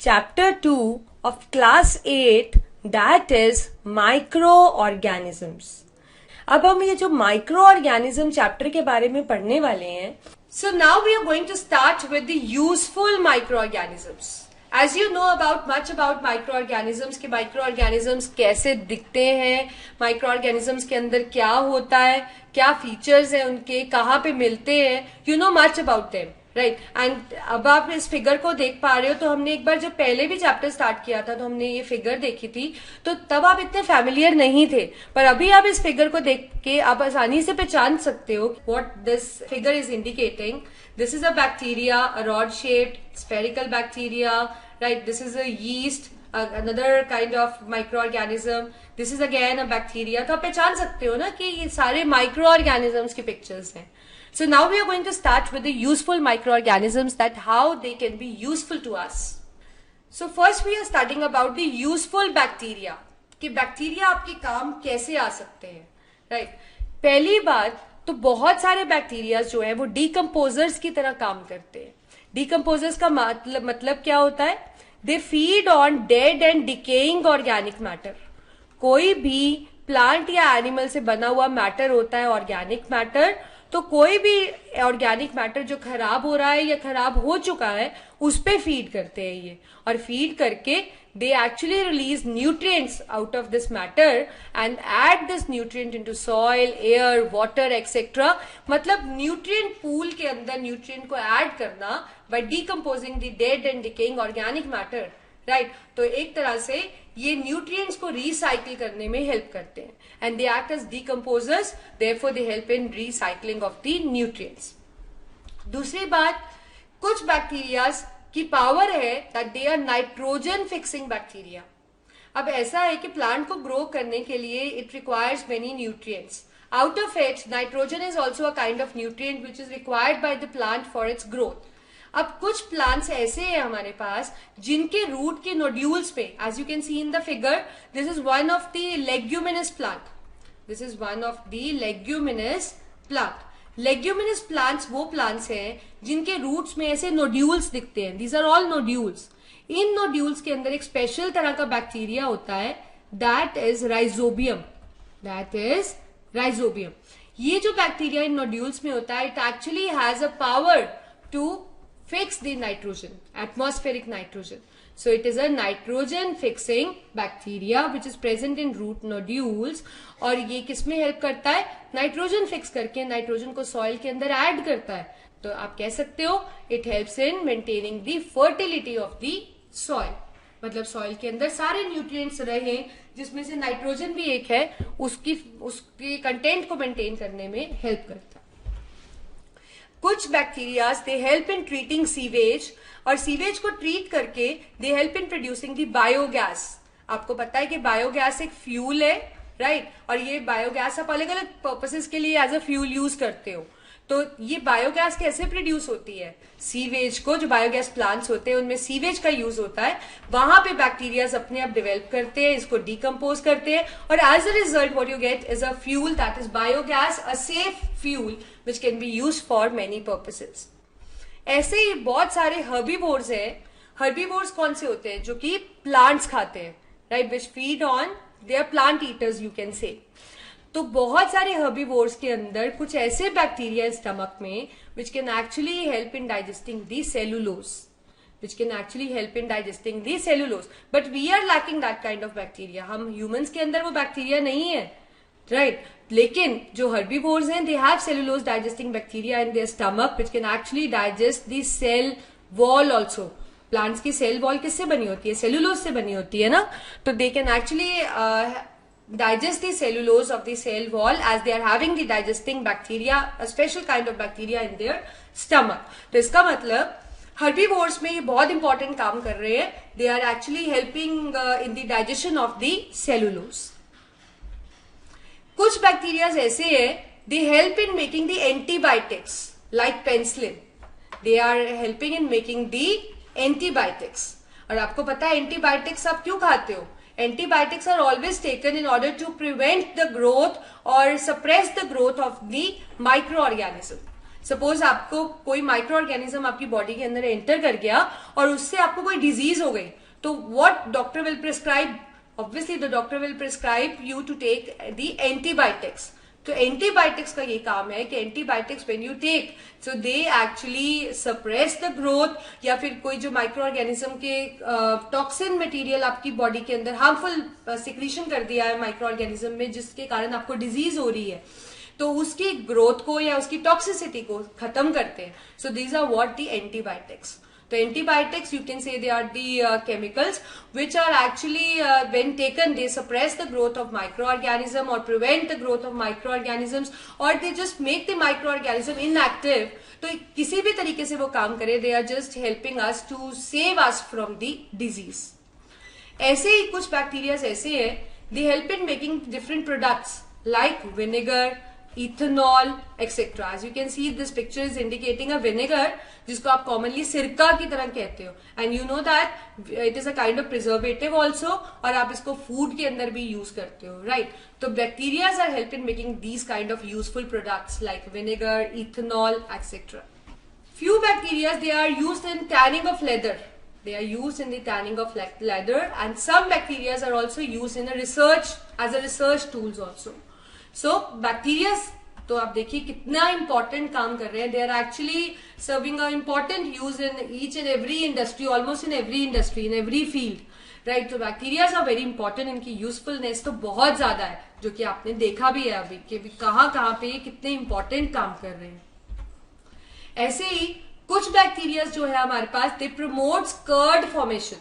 chapter 2 of class 8, that is microorganisms. अब हम ये जो माइक्रो ऑर्गेनिज्म चैप्टर के बारे में पढ़ने वाले हैं. So now we are going to start with the useful microorganisms. As you know much about microorganisms कि microorganisms कैसे दिखते हैं, microorganisms के अंदर क्या होता है, क्या फीचर्स हैं उनके, कहाँ पे मिलते हैं, you know much about them, right? And अब आप इस फिगर को देख पा रहे हो. तो हमने एक बार जब पहले भी चैप्टर स्टार्ट किया था तो हमने ये फिगर देखी थी, तो तब आप इतने फैमिलियर नहीं थे, पर अभी आप इस फिगर को देख के आप आसानी से पहचान सकते हो what this figure is indicating. This is a bacteria, a rod-shaped spherical bacteria, right? This is a yeast, another kind of microorganism. This is again a bacteria. तो आप पहचान सकते हो ना कि ये सारे microorganisms की pictures हैं. So now we are going to start with the useful microorganisms, that how they can be useful to us. So first we are studying about the useful bacteria. कि bacteria आपके काम कैसे आ सकते हैं, right? पहली बात तो बहुत सारे बैक्टीरिया जो है वो डीकम्पोजर्स की तरह काम करते हैं. डीकम्पोजर्स का मतलब क्या होता है? They feed on dead and decaying organic matter. कोई भी प्लांट या एनिमल से बना हुआ मैटर होता है ऑर्गेनिक मैटर. तो कोई भी ऑर्गेनिक मैटर जो खराब हो रहा है या खराब हो चुका है उस पे फीड करते हैं ये, और फीड करके they actually release nutrients out of this matter and add this nutrient into soil, air, water, etc. मतलब nutrient pool के अंदर nutrient को add करना by decomposing the dead and decaying organic matter, right? तो एक तरह से ये nutrients को recycle करने में help करते हैं, and they act as decomposers, therefore they help in recycling of the nutrients. दूसरी बात, कुछ बैक्टीरियाज की पावर है that they are nitrogen fixing bacteria. अब ऐसा है कि प्लांट को ग्रो करने के लिए it requires many nutrients. Out of it nitrogen is also a kind of nutrient which is required by the plant for its growth. अब कुछ प्लांट्स ऐसे हैं हमारे पास जिनके रूट के नोड्यूल्स पे, as you can see in the figure, this is one of the leguminous plant. This is one of the leguminous plant. Leguminous plants वो plants हैं जिनके रूट्स में ऐसे नोड्यूल्स दिखते हैं. These are all nodules. इन nodules के अंदर एक स्पेशल तरह का बैक्टीरिया होता है, that is Rhizobium. That is Rhizobium. ये जो बैक्टीरिया इन नोड्यूल्स में होता है, it actually has a power to fix the nitrogen, atmospheric nitrogen. So it is a nitrogen fixing bacteria which is present in root nodules. और ये किसमें help करता है? नाइट्रोजन फिक्स करके नाइट्रोजन को सॉइल के अंदर ऐड करता है. तो आप कह सकते हो it helps in maintaining the fertility of the soil. मतलब सॉइल के अंदर सारे न्यूट्रिएंट्स रहे जिसमें से नाइट्रोजन भी एक है, उसके कंटेंट को मेंटेन करने में हेल्प करता है. कुछ bacterias they help in treating sewage, और सीवेज को ट्रीट करके they help in producing the biogas. आपको पता है कि बायोगैस एक फ्यूल है, राइट? और ये बायोगैस आप अलग अलग पर्पसेस के लिए एज अ फ्यूल यूज करते हो. तो ये बायोगैस कैसे प्रोड्यूस होती है? सीवेज को, जो बायोगैस प्लांट्स होते हैं उनमें सीवेज का यूज होता है, वहां पे बैक्टीरियाज अपने आप डेवलप करते हैं, इसको डिकम्पोज करते हैं, और as a result what you get is a fuel, that is biogas, a safe fuel which can be use for many purposes. ऐसे ही बहुत सारे हर्बीवोर्स हैं. हर्बीवोर्स कौन से होते हैं? जो कि प्लांट्स खाते हैं, right? Which feed on, they are plant eaters you can say. तो बहुत सारे हर्बीवोर्स के अंदर कुछ ऐसे बैक्टीरिया स्टमक में which can actually help in digesting the cellulose, but we are lacking that kind of bacteria. हम ह्यूमंस के अंदर वो बैक्टीरिया नहीं है, राइट? लेकिन जो हर्बीवोर्स हैं, they have cellulose digesting bacteria in their stomach which can actually digest the cell wall also. Plants की सेल वॉल किससे बनी होती है? सेलुलोज से बनी होती है ना. तो they can actually digest the cellulose of the cell wall as they are having the digesting bacteria, a special kind of bacteria in their stomach. तो इसका मतलब herbivores में ये बहुत important काम कर रहे हैं. They are actually helping in the digestion of the cellulose. कुछ बैक्टीरियाज ऐसे हैं, they help in making the antibiotics like penicillin. They are helping in making the antibiotics. और आपको पता है एंटीबायोटिक्स आप क्यों खाते हो? Antibiotics are always taken in order to prevent the growth or suppress the growth of the microorganism. Suppose आपको कोई माइक्रो ऑर्गेनिज्म आपकी बॉडी के अंदर एंटर कर गया और उससे आपको कोई डिजीज हो गई, तो what doctor will prescribe? Obviously the doctor will prescribe you to take the antibiotics. तो एंटीबायोटिक्स का ये काम है कि antibiotics when you take, so they actually suppress the growth, या फिर कोई जो माइक्रो ऑर्गेनिज्म के टॉक्सिन मटेरियल आपकी बॉडी के अंदर हार्मफुल सिक्रीशन कर दिया है माइक्रो ऑर्गेनिज्म में, जिसके कारण आपको डिजीज हो रही है, तो उसकी ग्रोथ को या उसकी टॉक्सिसिटी को खत्म करते हैं. So these are what the antibiotics. The antibiotics, you can say they are the chemicals which are actually when taken they suppress the growth of microorganism or prevent the growth of microorganisms, or they just make the microorganism inactive. तो किसी भी तरीके से वो काम करे, they are just helping us to save us from the disease. ऐसे ही कुछ बैक्टीरिया ऐसे हैं, they help in making different products like vinegar, ethanol, etc. As you can see, this picture is indicating a vinegar, जिसको आप commonly सिरका की तरह कहते हो, and you know that it is a kind of preservative also, और आप इसको food के अंदर भी use करते हो, right? तो bacteria are help in making these kind of useful products like vinegar, ethanol, etc. Few bacteria they are used in tanning of leather. They are used in the tanning of leather, and some bacteria are also used in a research as a research tools also. So bacteria, तो आप देखिए कितना important काम कर रहे हैं. They are actually serving an important use in each and every industry, almost in every industry, in every field, right? तो bacteria are very important. इनकी usefulness तो बहुत ज्यादा है, जो कि आपने देखा भी है अभी कि कहाँ पे कितने important काम कर रहे हैं. ऐसे ही कुछ बैक्टीरिया जो है हमारे पास, they promotes curd formation.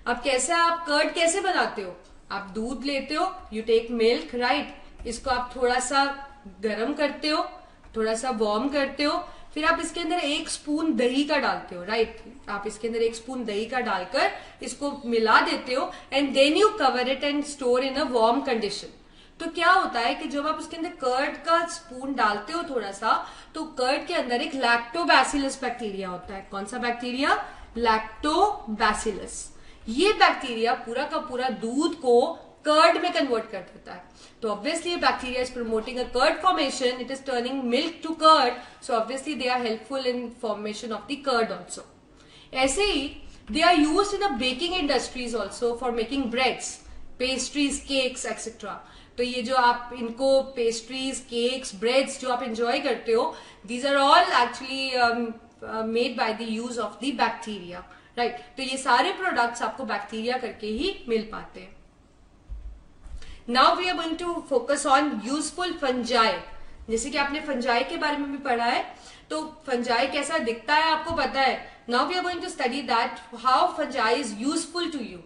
अब कैसे आप कर्ड कैसे बनाते हो? आप दूध लेते हो, you take milk, right? इसको आप थोड़ा सा गरम करते हो, थोड़ा सा वार्म करते हो, फिर आप इसके अंदर 1 स्पून दही का डालते हो, राइट? आप इसके अंदर 1 स्पून दही का डालकर इसको मिला देते हो, and then you cover it and store in a warm condition. तो क्या होता है कि जब आप उसके अंदर कर्ड का स्पून डालते हो थोड़ा सा, तो कर्ड के अंदर एक लैक्टोबैसिलस बैक्टीरिया होता है. कौन सा बैक्टीरिया? लैक्टोबैसिलस. ये बैक्टीरिया पूरा का पूरा दूध को कर्ड में कन्वर्ट कर देता है. तो obviously bacteria is promoting a curd formation, it is turning milk to curd, so obviously they are helpful in formation of the curd also. ऐसे ही they are used in the baking industries also for making breads, pastries, cakes etcetera. तो ये जो आप इनको pastries, cakes, breads जो आप enjoy करते हो, these are all actually made by the use of the bacteria, right? तो ये सारे प्रोडक्ट्स आपको बैक्टीरिया करके ही मिल पाते हैं. Now we are going to focus on useful fungi. जैसे कि आपने फंजाई के बारे में भी पढ़ा है, तो फंजाई कैसा दिखता है आपको पता है. Now we are going to study that how fungi is useful to you.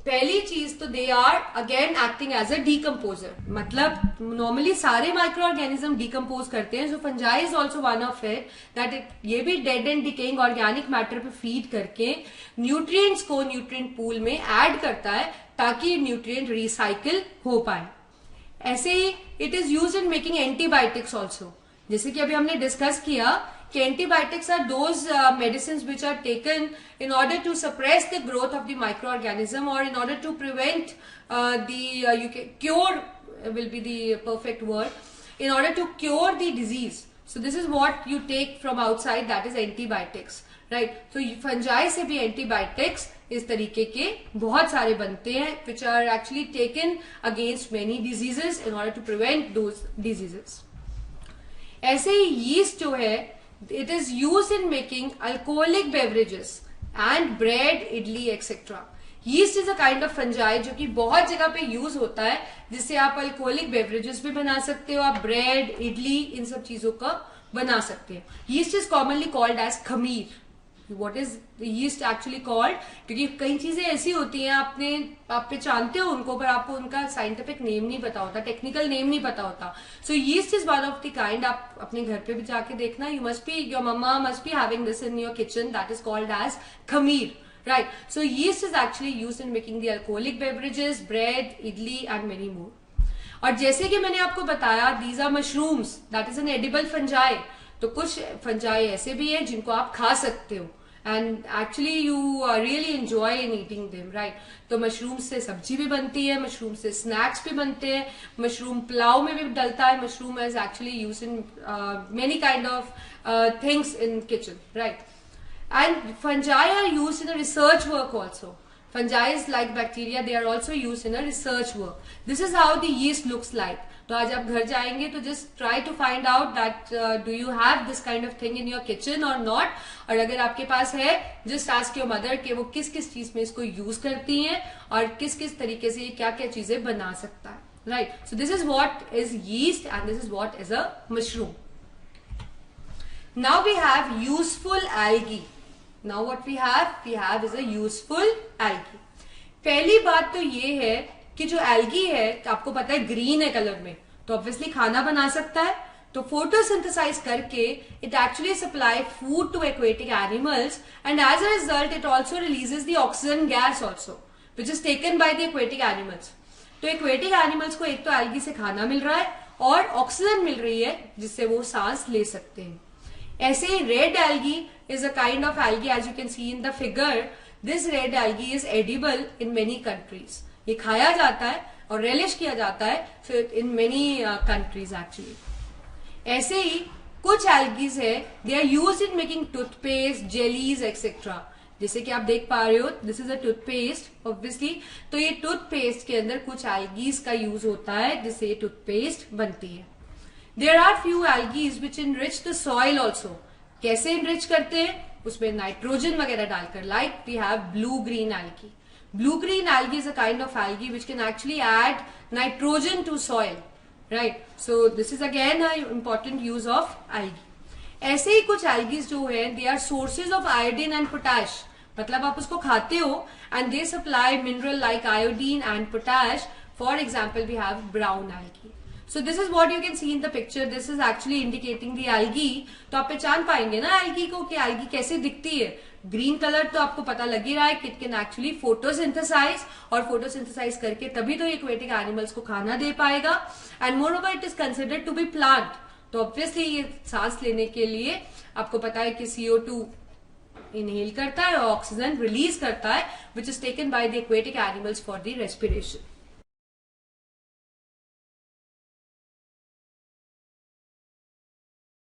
पहली चीज तो they are again acting as a decomposer. मतलब नॉर्मली सारे माइक्रो ऑर्गेनिज्म डीकम्पोज करते हैं, so fungi is also one of it that it ये भी dead and decaying organic matter पे फीड करके न्यूट्रिएंट्स को न्यूट्रिएंट पूल में ऐड करता है ताकि न्यूट्रिएंट रिसाइकिल हो पाए. ऐसे ही it is use in making antibiotics also. जैसे कि अभी हमने डिस्कस किया कि antibiotics are those medicine which are taken in order to suppress the growth of the microorganism, or in order to prevent cure will be the perfect word, in order to cure the disease. So this is what you take from outside, that is antibiotics, right? So fungi से भी antibiotics इस तरीके के बहुत सारे बनते हैं which are actually taken against many diseases in order to prevent those diseases. ऐसे ही yeast जो है, it is used in making alcoholic beverages and bread, idli, etc. Yeast is a kind of fungi जो कि बहुत जगह पे use होता है, जिससे आप अल्कोहलिक बेवरेजेस भी बना सकते हो, आप ब्रेड, इडली, इन सब चीजों का बना सकते हैं. Yeast is commonly called as खमीर. What is the yeast actually called? क्योंकि कई चीजें ऐसी होती हैं आप जानते हो उनको, पर आपको उनका साइंटिफिक नेम नहीं पता होता, टेक्निकल नेम नहीं पता होता. सो yeast is one of the kind. आप अपने घर पे भी जाके देखना, your mama must be having this in your kitchen, that is called as khameer, right? So yeast is actually used in making the alcoholic beverages, bread, idli and many more. और जैसे कि मैंने आपको बताया, these are mushrooms, that is an edible fungi. तो कुछ fungi ऐसे भी है जिनको आप खा सकते हो, and actually you really enjoy in eating them, right. तो मशरूम से सब्जी भी बनती है, मशरूम से स्नैक्स भी बनते हैं, मशरूम पुलाव में भी डलता है. Mushroom is actually use in many kind of things in kitchen, right. And fungi are use in research work also. Fungi is like bacteria, they are also used in a research work. This is how the yeast looks like. तो आज आप घर जाएंगे तो just try to find out that do you have this kind of thing in your kitchen or not. और अगर आपके पास है, just ask your mother कि वो किस किस चीज में इसको यूज करती हैं और किस किस तरीके से ये क्या क्या चीजें बना सकता है, right. So this is what is yeast and this is what is a mushroom. Now we have useful algae. Now what we have is a useful algae. पहली बात तो ये है कि जो algae है, आपको पता है ग्रीन है कलर में, तो ऑब्वियसली खाना बना सकता है. तो फोटोसिंथेसाइज करके it actually supply food to aquatic animals and as a result it also releases the oxygen gas also which is taken by the aquatic animals. तो एक्वेटिक एनिमल्स को एक तो algae से खाना मिल रहा है और ऑक्सीजन मिल रही है जिससे वो सांस ले सकते हैं. ऐसे red algae is a kind of algae as you can see in the figure. This red algae is edible in many countries. ये खाया जाता है और relish किया जाता है in many countries actually. ऐसे ही कुछ algae है, they are used in making toothpaste, jellies, etc. जैसे कि आप देख पा रहे हो, this is a toothpaste obviously. तो ये toothpaste के अंदर कुछ algae का यूज होता है जिससे ये toothpaste बनती है. There are few algae which enrich the soil also. कैसे enrich करते हैं? उसमें नाइट्रोजन वगैरह डालकर. Like we have blue green algae. Blue green algae is a kind of algae which can actually add nitrogen to soil, right? So this is again an important use of algae. ऐसे ही कुछ algae जो है, they are sources of iodine and potash. मतलब आप उसको खाते हो and they supply mineral like iodine and potash. For example, we have brown algae. So this is what you can see in the picture. This is actually indicating the algae. तो आप पहचान पाएंगे ना algae को कि algae कैसे दिखती है. ग्रीन कलर तो आपको पता लग ही रहा है कि इट कैन एक्चुअली फोटोसिंथेसाइज और फोटोसिंथेसाइज करके तभी तो एक्वेटिक एनिमल्स को खाना दे पाएगा. And moreover it is considered to be plant. तो ऑब्वियसली ये सांस लेने के लिए आपको पता है कि CO2 इनहेल करता है और ऑक्सीजन रिलीज करता है विच is taken by the aquatic animals for the respiration.